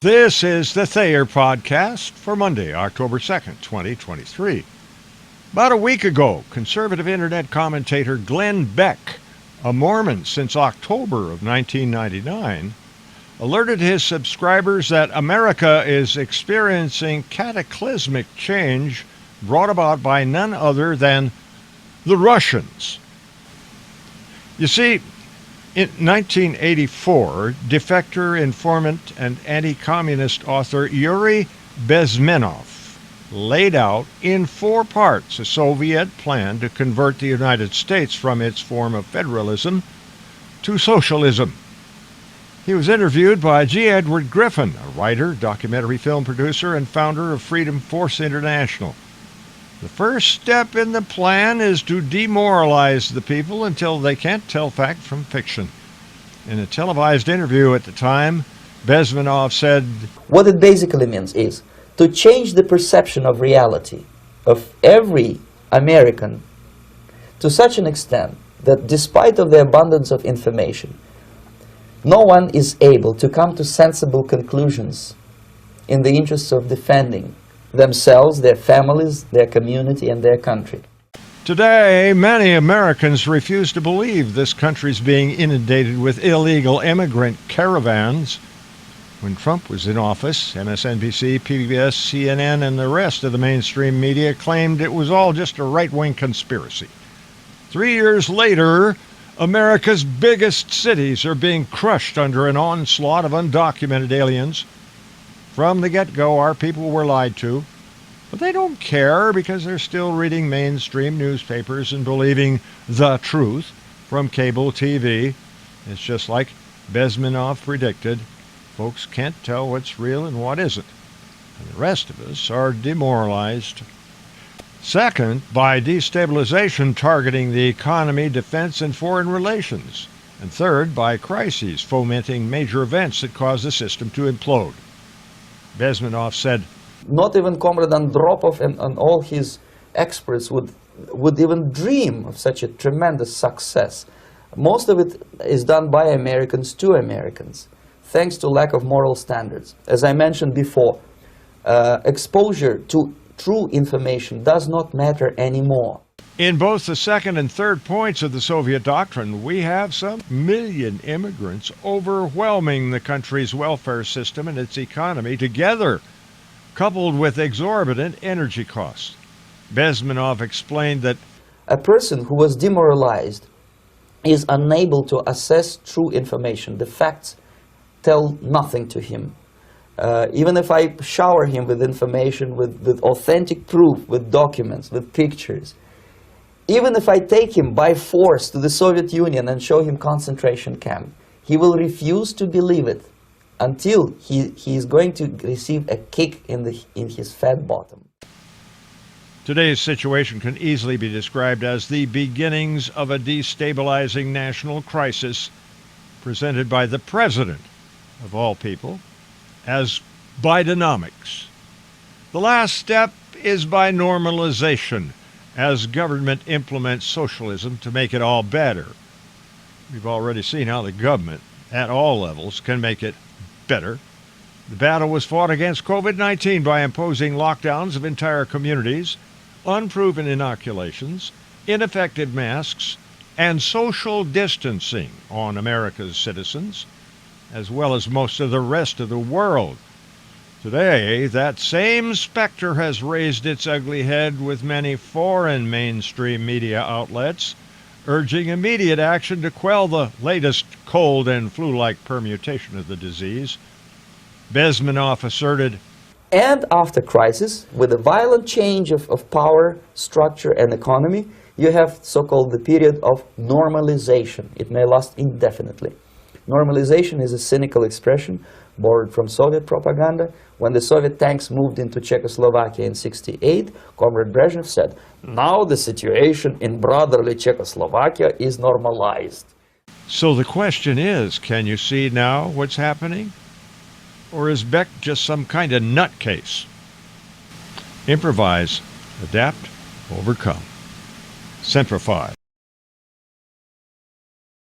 This is the Thayer Podcast for Monday, October 2nd, 2023. About a week ago, conservative internet commentator Glenn Beck, a Mormon since October of 1999, alerted his subscribers that America is experiencing cataclysmic change brought about by none other than the Russians. You see, in 1984, defector, informant, and anti-communist author Yuri Bezmenov laid out in 4 parts a Soviet plan to convert the United States from its form of federalism to socialism. He was interviewed by G. Edward Griffin, a writer, documentary film producer, and founder of Freedom Force International. The first step in the plan is to demoralize the people until they can't tell fact from fiction. In a televised interview at the time, Bezmenov said, "What it basically means is to change the perception of reality of every American to such an extent that despite of the abundance of information, no one is able to come to sensible conclusions in the interests of defending themselves, their families, their community, and their country." Today, many Americans refuse to believe this country's being inundated with illegal immigrant caravans. When Trump was in office, MSNBC, PBS, CNN, and the rest of the mainstream media claimed it was all just a right-wing conspiracy. 3 years later, America's biggest cities are being crushed under an onslaught of undocumented aliens. From the get-go, our people were lied to, but they don't care because they're still reading mainstream newspapers and believing the truth from cable TV. It's just like Bezmenov predicted. Folks can't tell what's real and what isn't, and the rest of us are demoralized. Second, by destabilization targeting the economy, defense, and foreign relations. And third, by crises fomenting major events that cause the system to implode. Bezmenov said, Not even Comrade Andropov and all his experts would even dream of such a tremendous success. Most of it is done by Americans to Americans, thanks to lack of moral standards. As I mentioned before, exposure to true information does not matter anymore. in both the second and third points of the Soviet doctrine, we have some million immigrants overwhelming the country's welfare system and its economy together, coupled with exorbitant energy costs. Bezmenov explained that a person who was demoralized is unable to assess true information. The facts tell nothing to him. Even if I shower him with information, with authentic proof, with documents, with pictures, even if I take him by force to the Soviet Union and show him concentration camp, he will refuse to believe it until he is going to receive a kick in his fat bottom. today's situation can easily be described as the beginnings of a destabilizing national crisis presented by the president, of all people, as Bidenomics. The last step is by normalization, as government implements socialism to make it all better. We've already seen how the government, at all levels, can make it better. The battle was fought against COVID-19 by imposing lockdowns of entire communities, unproven inoculations, ineffective masks, and social distancing on America's citizens, as well as most of the rest of the world. Today, that same specter has raised its ugly head with many foreign mainstream media outlets urging immediate action to quell the latest cold and flu-like permutation of the disease. Bezmenov asserted, And after crisis, with a violent change of power, structure, and economy, you have so-called the period of normalization. It may last indefinitely. Normalization is a cynical expression borrowed from Soviet propaganda. When the Soviet tanks moved into Czechoslovakia in '68, Comrade Brezhnev said, "Now the situation in brotherly Czechoslovakia is normalized." so the question is, can you see now what's happening? Or is Beck just some kind of nutcase? Improvise, adapt, overcome. Centrify.